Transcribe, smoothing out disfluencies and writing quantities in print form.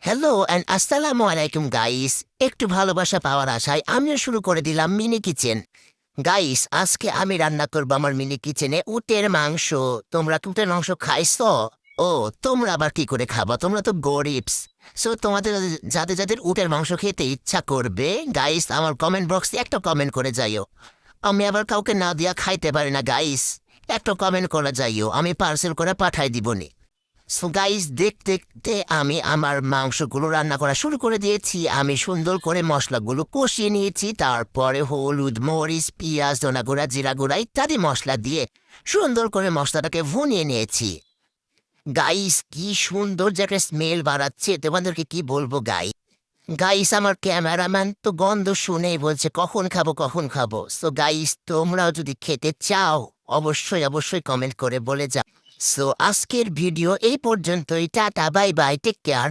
Hello and আসসালামু আলাইকুম guys. একটু ভালোবাসা পাওয়ার আশায় আমিও শুরু করে দিলাম মিনি কিচেন। গাইস, আজকে আমি রান্না করবো আমার মিনি কিচেনে উটের মাংস। তোমরা কি উটের মাংস খাইছো? ও, তোমরা আবার কি করে খাবা? তোমরা তো গরিবস। সো তোমাদের যাদের যাদের উটের মাংস খেতে ইচ্ছা করবে, গাইস আমার কমেন্ট বক্সে একটা কমেন্ট করে যাইও। আমি আবার কাউকে না দিয়া খাইতে পারি না গাইস। একটা কমেন্ট করে যাইও, আমি পার্সেল করে পাঠাই দিবনি। সো গাইস, দেখতে দেখতে আমি আমার মাংসগুলো রান্না করা শুরু করে দিয়েছি। আমি সুন্দর করে মশলাগুলো কষিয়ে নিয়েছি, তারপরে হলুদ, মরিচ, পেঁয়াজ, ধনা গুঁড়া, জিরা গুঁড়া ইত্যাদি মশলা দিয়ে সুন্দর করে মশলাটাকে ভুনিয়ে নিয়েছি। গাইস, কি সুন্দর যে একটা স্মেল বাড়াচ্ছে, তোমাদেরকে কি বলবো গাইস। গাইস, আমার ক্যামেরাম্যান তো গন্ধ শুনেই বলছে কখন খাবো কখন খাবো। সো গাইস, তোমরাও যদি খেতে চাও অবশ্যই অবশ্যই কমেন্ট করে বলে যাও। সো আজকের ভিডিও এই পর্যন্তই। Tata, bye bye, take care.